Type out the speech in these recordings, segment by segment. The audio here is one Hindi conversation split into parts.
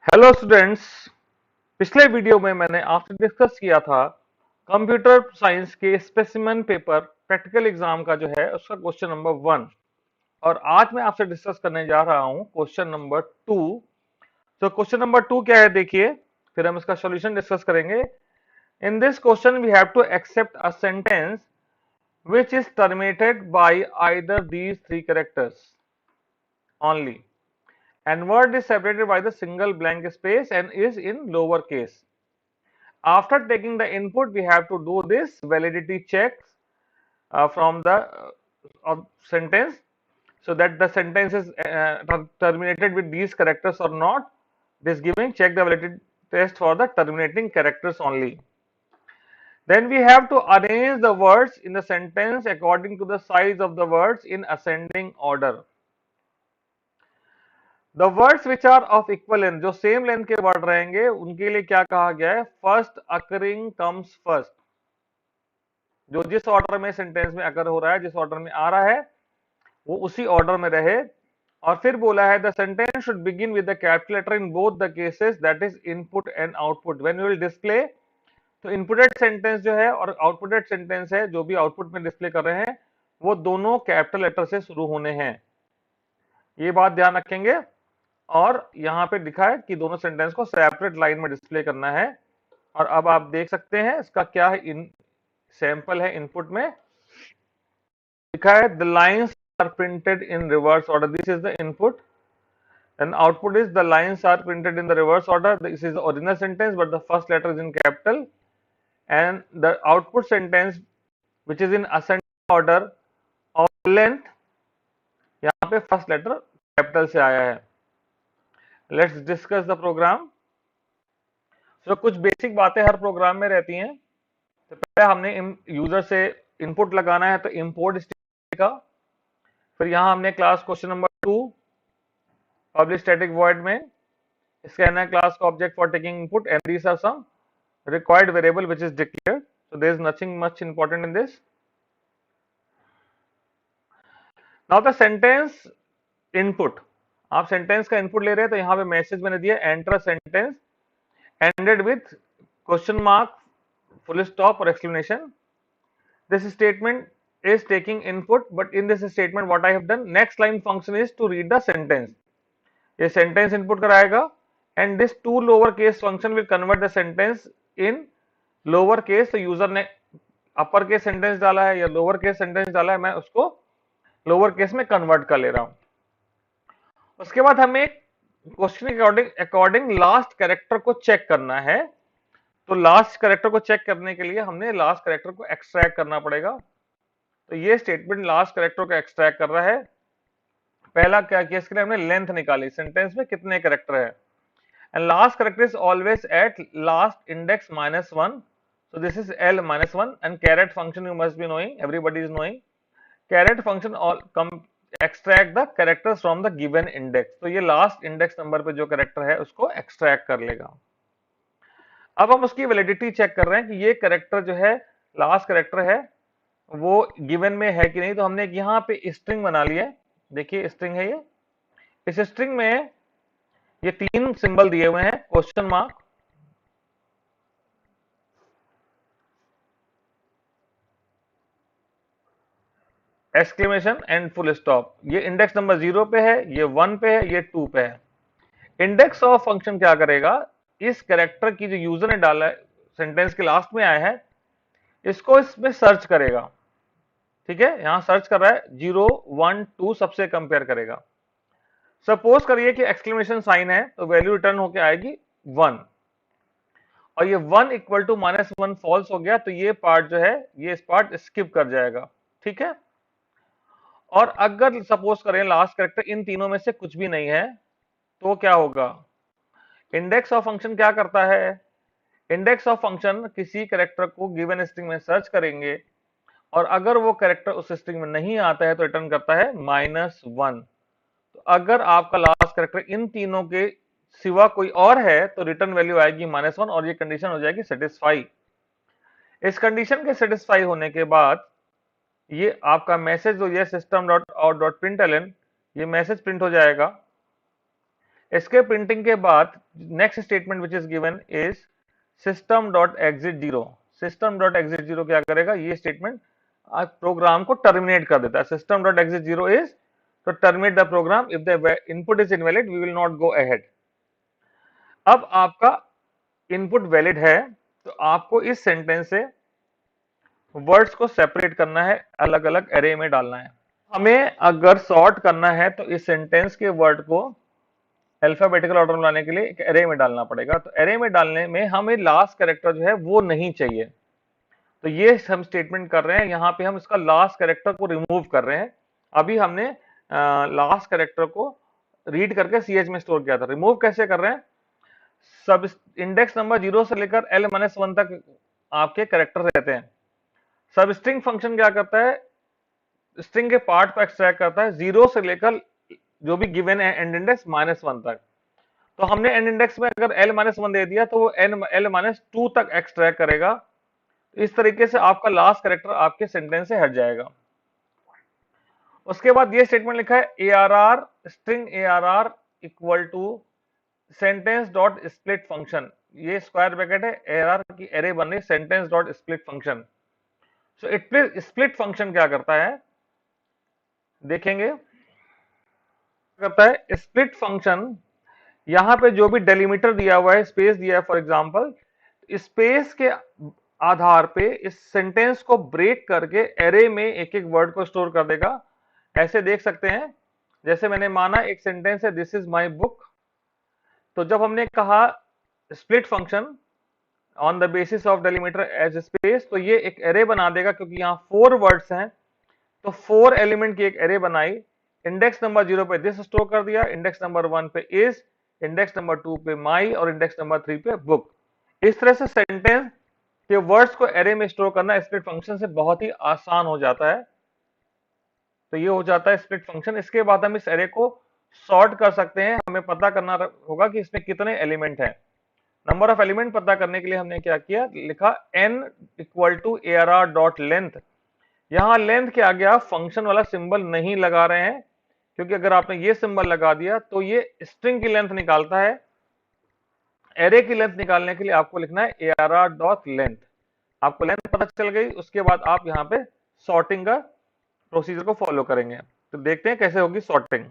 Hello students. पिछले वीडियो में मैंने आपसे डिस्कस किया था कंप्यूटर साइंस के स्पेसिमेन पेपर प्रैक्टिकल एग्जाम का जो है उसका क्वेश्चन नंबर 1। और आज मैं आपसे डिस्कस करने जा रहा हूं क्वेश्चन नंबर 2। तो क्वेश्चन नंबर 2 क्या है देखिए, फिर हम इसका सॉल्यूशन डिस्कस करेंगे। In this question we have to accept a sentence which is terminated by either these three characters only, and word is separated by the single blank space and is in lower case. After taking the input, we have to do this validity checks from the sentence, so that the sentence is terminated with these characters or not. This giving check the validity test for the terminating characters only. Then we have to arrange the words in the sentence according to the size of the words in ascending order. The words which are of equal length, जो सेम लेंथ के वर्ड रहेंगे उनके लिए क्या कहा गया है, फर्स्ट अकरिंग कम्स फर्स्ट। जो जिस ऑर्डर में सेंटेंस में अकर हो रहा है, जिस ऑर्डर में आ रहा है वो उसी ऑर्डर में रहे। और फिर बोला है the sentence should begin with the capital letter in both the cases, that is input and output when you will display. तो इनपुटेड सेंटेंस जो है और आउटपुटेड सेंटेंस है, जो भी आउटपुट में डिस्प्ले कर रहे हैं वो दोनों कैपिटल लेटर से शुरू होने हैं, ये बात ध्यान रखेंगे। और यहां पे लिखा है कि दोनों सेंटेंस को सेपरेट लाइन में डिस्प्ले करना है। और अब आप देख सकते हैं इसका क्या है, इन सैंपल है। इनपुट में लिखा है the lines are printed in reverse order, this is the input, and output is the lines are printed in the reverse order, this is the original sentence but the first letter is in capital, and the output sentence which is in ascending order of length, यहाँ पे फर्स्ट लेटर कैपिटल से आया है। Let's discuss the program. तो कुछ बेसिक बातें हर प्रोग्राम में रहती हैं। तो पहले हमने यूजर से इनपुट लगाना है, तो इंपोर्ट स्टेटमेंट का। फिर यहाँ हमने class question number 2 public static void में स्कैनर क्लास का object for taking input, and these are some required variable which is declared, so there is nothing much important in this. Now the sentence input, आप सेंटेंस का इनपुट ले रहे हैं, तो यहाँ पे मैसेज मैंने दिया enter sentence ended with question mark, full stop or exclamation. This statement is taking input, but in this statement what I have done, next line function is to read the sentence. ये sentence input कराएगा, and this two lower case function will convert the sentence in lower case. तो यूजर ने अपर केस सेंटेंस डाला है या लोअर केस सेंटेंस डाला है, मैं उसको लोअर केस में कन्वर्ट कर ले रहा हूं। उसके बाद हमें क्वेश्चन के अकॉर्डिंग लास्ट कैरेक्टर को चेक करना है। तो लास्ट कैरेक्टर को चेक करने के लिए हमने लास्ट कैरेक्टर को एक्सट्रैक्ट करना पड़ेगा। तो ये स्टेटमेंट लास्ट कैरेक्टर को एक्सट्रैक्ट कर रहा है। पहला क्या किया, इसके लिए हमने लेंथ निकाली, सेंटेंस में कितने कैरेक्टर है, and last character is always at last index -1, so this is l -1, and caret function you must be knowing, everybody is knowing. caret function all come extract the characters from the given index. तो ये लास्ट इंडेक्स नंबर पे जो कैरेक्टर है उसको एक्सट्रैक्ट कर लेगा। अब हम उसकी वैलिडिटी चेक कर रहे हैं कि ये कैरेक्टर जो है लास्ट कैरेक्टर है वो गिवन में है कि नहीं। तो हमने यहाँ पे स्ट्रिंग बना लिया है, देखिए स्ट्रिंग है ये। इस स्ट्रिंग में ये तीन सिंबल दिए हुए हैं, question mark, exclamation and full stop. ये इंडेक्स नंबर 0 पे है, ये 1 पे है, ये 2 पे है। इंडेक्स ऑफ फंक्शन क्या करेगा, इस कैरेक्टर की जो यूजर ने डाला है सेंटेंस के लास्ट में आया है, इसको इसमें सर्च करेगा। ठीक है, यहां सर्च कर रहा है, 0 1 2 सबसे कंपेयर करेगा। सपोज करिए कि एक्सक्लेमेशन साइन है, तो वैल्यू रिटर्न होके आएगी 1, और ये 1 इक्वल टू -1 फॉल्स हो गया, तो ये पार्ट जो है ये इस पार्ट स्किप कर जाएगा। ठीक है, और अगर सपोज करें लास्ट कैरेक्टर इन तीनों में से कुछ भी नहीं है, तो क्या होगा, इंडेक्स ऑफ फंक्शन क्या करता है, इंडेक्स ऑफ फंक्शन किसी कैरेक्टर को गिवन स्ट्रिंग में सर्च करेंगे, और अगर वो कैरेक्टर उस स्ट्रिंग में नहीं आता है तो रिटर्न करता है -1। तो अगर आपका लास्ट कैरेक्टर इन तीनों के सिवा कोई और है तो रिटर्न वैल्यू आएगी -1, और ये कंडीशन हो जाएगी सेटिस्फाई। इस कंडीशन के सेटिस्फाई होने के बाद ये आपका मैसेज जो ये system.out.println, ये मैसेज प्रिंट हो जाएगा इसके प्रिंटिंग के बाद next statement which is given is system dot exit zero. System dot exit zero क्या करेगा, ये स्टेटमेंट आज प्रोग्राम को टर्मिनेट कर देता है। System dot exit zero is to terminate the program if the input is invalid we will not go ahead. अब आपका इनपुट वैलिड है तो आपको इस सेंटेंस से वर्ड्स को सेपरेट करना है, अलग अलग एरे में डालना है। हमें अगर सॉर्ट करना है तो इस सेंटेंस के वर्ड को अल्फाबेटिकल ऑर्डर में लाने के लिए एक एरे में डालना पड़ेगा। तो एरे में डालने में हमें लास्ट कैरेक्टर जो है वो नहीं चाहिए, तो ये हम स्टेटमेंट कर रहे हैं, यहाँ पे हम इसका लास्ट कैरेक्टर को रिमूव कर रहे हैं। अभी हमने लास्ट कैरेक्टर को रीड करके सीएच में स्टोर किया था, रिमूव कैसे कर रहे हैं, सब इंडेक्स नंबर 0 से लेकर L-1 तक आपके कैरेक्टर रहते हैं। सब स्ट्रिंग फंक्शन क्या करता है, स्ट्रिंग के पार्ट को एक्सट्रैक्ट करता है 0 से लेकर जो भी गिवन है एंड इंडेक्स -1 तक। तो हमने एंड इंडेक्स में अगर L-1 दे दिया तो वो L-2 तक एक्सट्रैक्ट करेगा। इस तरीके से आपका लास्ट कैरेक्टर आपके सेंटेंस से हट जाएगा। उसके बाद ये स्टेटमेंट लिखा है ARR string ARR equal to sentence dot split function. ये स्क्वायर ब्रैकेट है, ARR की एरे बन रही sentence dot split function. So it split function क्या करता है देखेंगे, करता है स्प्लिट फंक्शन, यहां पे जो भी डेलिमीटर दिया हुआ है, स्पेस दिया है फॉर एग्जांपल, स्पेस के आधार पे इस सेंटेंस को ब्रेक करके एरे में एक एक वर्ड को स्टोर कर देगा। ऐसे देख सकते हैं, जैसे मैंने माना एक सेंटेंस है दिस इज माई बुक, तो जब हमने कहा split function on the basis of delimiter as space, तो ये एक एरे बना देगा क्योंकि यहाँ 4 वर्ड्स हैं, तो 4 एलिमेंट की एक एरे बनाई। इंडेक्स नंबर 0 पे दिस स्टोर कर दिया, इंडेक्स नंबर 1 पे इज, इंडेक्स नंबर 2 पे माई और इंडेक्स नंबर 3 पे बुक। इस तरह से सेंटेंस के वर्ड्स को एरे में स्टोर करना स्प्लिट फंक्शन से बहुत ही आसान हो जाता है। तो ये हो जाता है स्प्लिट फंक्शन। इसके बाद हम इस एरे को सॉर्ट कर सकते हैं। हमें पता करना होगा कि इसमें कितने एलिमेंट हैं। नंबर ऑफ एलिमेंट पता करने के लिए हमने क्या किया, लिखा n equal to ARR dot length. यहां लेंथ के आगे आप फंक्शन वाला सिंबल नहीं लगा रहे हैं, क्योंकि अगर आपने ये सिंबल लगा दिया तो ये स्ट्रिंग की लेंथ निकालता है। एरे की लेंथ निकालने के लिए आपको लिखना है ARR डॉट लेंथ। आपको लेंथ पता चल गई, उसके बाद आप यहाँ पे सॉर्टिंग का प्रोसीजर को फॉलो करेंगे। तो देखते हैं कैसे होगी सॉर्टिंग।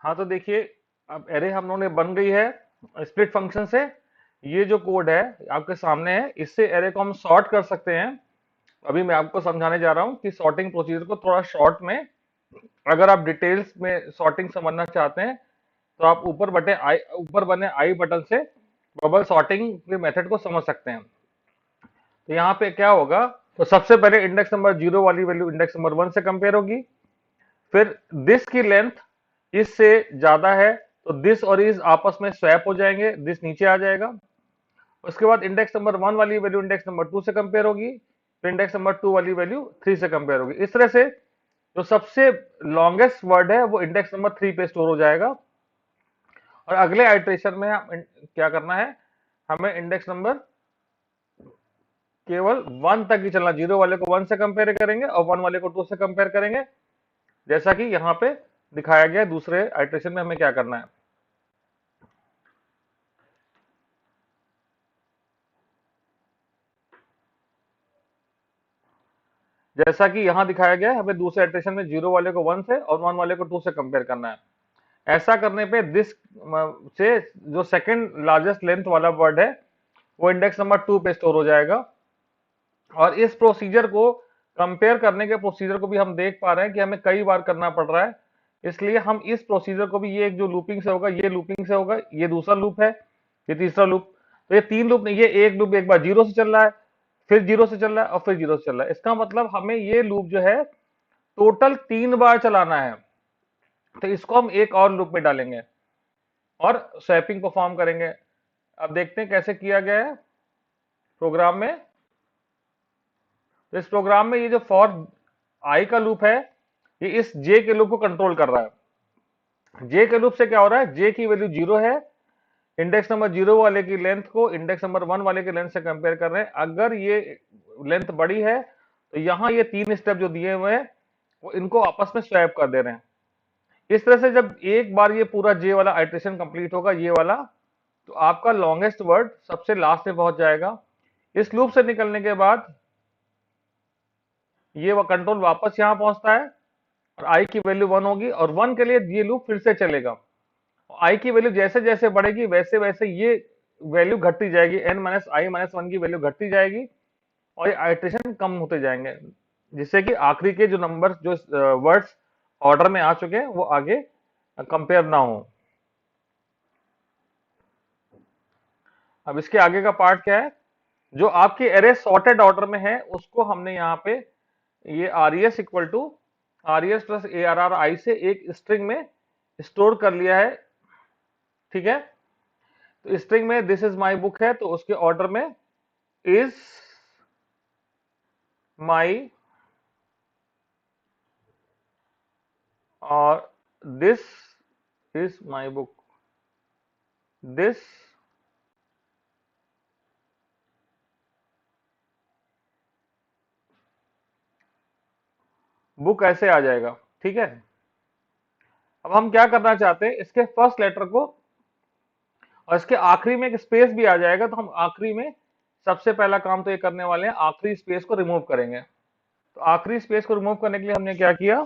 हाँ तो देखिए, अब एरे हम लोगों ने बन गई है स्प्लिट फंक्शन से। ये जो कोड है आपके सामने है, इससे एरे को हम सॉर्ट कर सकते हैं। अभी मैं आपको समझाने जा रहा हूँ कि सॉर्टिंग प्रोसीजर को थोड़ा शॉर्ट में। अगर आप डिटेल्स में सॉर्टिंग समझना चाहते हैं तो आप ऊपर बने आई बटन से बबल सॉर्टिंग के मेथड को समझ सकते हैं। तो यहाँ पे क्या होगा, तो सबसे पहले इंडेक्स नंबर 0 वाली वैल्यू इंडेक्स नंबर 1 से कंपेयर होगी। फिर दिस की लेंथ इससे ज्यादा है तो दिस और इज आपस में स्वैप हो जाएंगे, दिस नीचे आ जाएगा। उसके बाद इंडेक्स नंबर 1 वाली वैल्यू इंडेक्स नंबर 2 से कंपेयर होगी, फिर इंडेक्स नंबर 2 वाली वैल्यू 3 से कंपेयर होगी। इस तरह से जो सबसे लॉन्गेस्ट वर्ड है वो इंडेक्स नंबर 3 पे स्टोर हो जाएगा। और अगले आइट्रेशन में हम क्या करना है, हमें इंडेक्स नंबर केवल 1 तक ही चलना। 0 वाले को 1 से कंपेयर करेंगे और 1 वाले को 2 से कंपेयर करेंगे, जैसा कि यहाँ पे दिखाया गया। दूसरे आइट्रेशन में हमें क्या करना है, जैसा कि यहां दिखाया गया है, हमें दूसरे इटरेशन में 0 वाले को 1 से और 1 वाले को 2 से कंपेयर करना है। ऐसा करने पे दिस से जो सेकंड लार्जेस्ट लेंथ वाला वर्ड है वो इंडेक्स नंबर 2 पे स्टोर हो जाएगा। और इस प्रोसीजर को कंपेयर करने के प्रोसीजर को भी हम देख पा रहे हैं कि हमें कई बार करना पड़ रहा है, इसलिए हम इस प्रोसीजर को भी, ये एक जो लूपिंग से होगा, ये लूपिंग से होगा, ये दूसरा लूप है, ये तीसरा लूप, तो ये 3 लूप नहीं, ये एक लूप एक बार 0 से चल रहा है, फिर 0 से चल रहा है और फिर 0 से चल रहा है। इसका मतलब हमें ये लूप जो है टोटल 3 बार चलाना है। तो इसको हम एक और लूप में डालेंगे और स्वैपिंग परफॉर्म करेंगे। अब देखते हैं कैसे किया गया है प्रोग्राम में। तो इस प्रोग्राम में ये जो फॉर आई का लूप है, ये इस जे के लूप को कंट्रोल कर रहा है। जे के लूप से क्या हो रहा है, जे की वैल्यू 0 है, इंडेक्स नंबर 0 वाले की लेंथ को इंडेक्स नंबर 1 वाले की लेंथ से कंपेयर कर रहे हैं। अगर ये लेंथ बड़ी है तो यहां ये 3 स्टेप जो दिए हुए हैं वो इनको आपस में स्वैप कर दे रहे हैं। इस तरह से जब एक बार ये पूरा जे वाला आइट्रेशन कंप्लीट होगा, ये वाला, तो आपका लॉन्गेस्ट वर्ड सबसे लास्ट में पहुंच जाएगा। इस लूप से निकलने के बाद ये कंट्रोल वापस यहां पहुंचता है और आई की वैल्यू 1 होगी, और 1 के लिए ये लूप फिर से चलेगा। आई की वैल्यू जैसे जैसे बढ़ेगी वैसे वैसे ये वैल्यू घटती जाएगी, n माइनस आई माइनस वन की वैल्यू घटती जाएगी और ये आइट्रेशन कम होते जाएंगे, जिससे कि आखिरी के जो नंबर, जो वर्ड्स ऑर्डर में आ चुके हैं, वो आगे कंपेयर ना हो। अब इसके आगे का पार्ट क्या है, जो आपकी एरे सॉर्टेड ऑर्डर में है उसको हमने यहाँ पे ये r s equal to r s plus a r r i से एक स्ट्रिंग में स्टोर कर लिया है। ठीक है, तो स्ट्रिंग में दिस इज माई बुक है, तो उसके ऑर्डर में इज माई और this is my book, this book ऐसे आ जाएगा। ठीक है, अब हम क्या करना चाहते हैं, इसके फर्स्ट लेटर को और इसके आखिरी में एक स्पेस भी आ जाएगा, तो हम आखिरी में सबसे पहला काम तो ये करने वाले हैं, आखिरी स्पेस को रिमूव करेंगे। तो आखिरी स्पेस को रिमूव करने के लिए हमने क्या किया,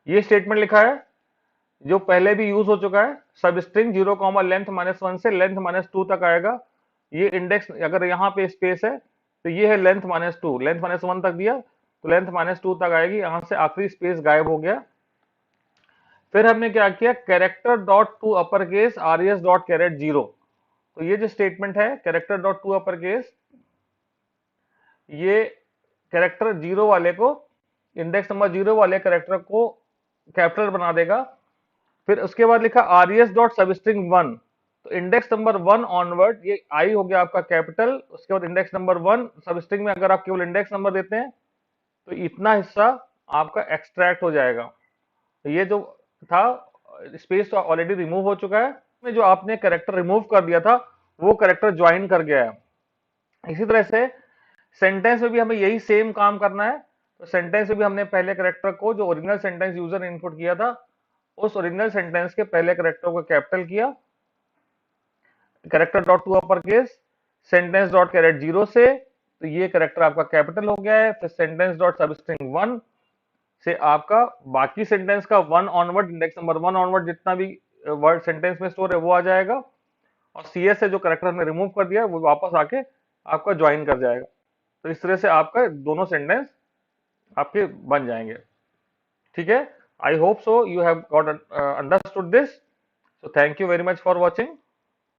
ये स्टेटमेंट लिखा है जो पहले भी यूज हो चुका है, सब string 0 comma length minus one से लेंथ माइनस टू तक आएगा। ये इंडेक्स, अगर यहाँ पे स्पेस है तो ये है length minus two, length minus one तक दिया तो लेंथ माइनस टू तक आएगी, यहां से आखिरी स्पेस गायब हो गया। फिर हमने क्या किया, character dot to upper case R S dot caret zero. तो ये जो स्टेटमेंट है character dot to upper case, ये कैरेक्टर जीरो वाले को, इंडेक्स नंबर जीरो वाले कैरेक्टर को कैपिटल बना देगा। फिर उसके बाद लिखा R S dot substring one, तो इंडेक्स नंबर वन ऑनवर्ड, ये आई हो गया आपका कैपिटल, उसके बाद इंडेक्स नंबर वन, सबस्ट्रिंग में अगर आप केवल इंडेक्स नंबर देते हैं तो इतना हिस्सा आपका एक्सट्रैक्ट हो जाएगा। तो ये जो था स्पेस तो ऑलरेडी रिमूव हो चुका है, में जो आपने कैरेक्टर रिमूव कर दिया था वो कैरेक्टर ज्वाइन कर गया है। इसी तरह से सेंटेंस में भी हमें यही सेम काम करना है। तो सेंटेंस में भी हमने पहले कैरेक्टर को, जो ओरिजिनल सेंटेंस यूजर ने इनपुट किया था, उस ओरिजिनल सेंटेंस के पहले कैरेक्टर को कैपिटल किया, character dot to upper case sentence dot caret zero से, तो ये कैरेक्टर आपका कैपिटल हो गया है। फिर सेंटेंस डॉट सबस्ट्रिंग वन से आपका बाकी सेंटेंस का one onward, index number one onward जितना भी वर्ड सेंटेंस में स्टोर है वो आ जाएगा, और सी एस से जो कैरेक्टर हमने रिमूव कर दिया वो वापस आके आपका ज्वाइन कर जाएगा। तो इस तरह से आपका दोनों सेंटेंस आपके बन जाएंगे। ठीक है, I hope so you have got understood this. So thank you very much for watching.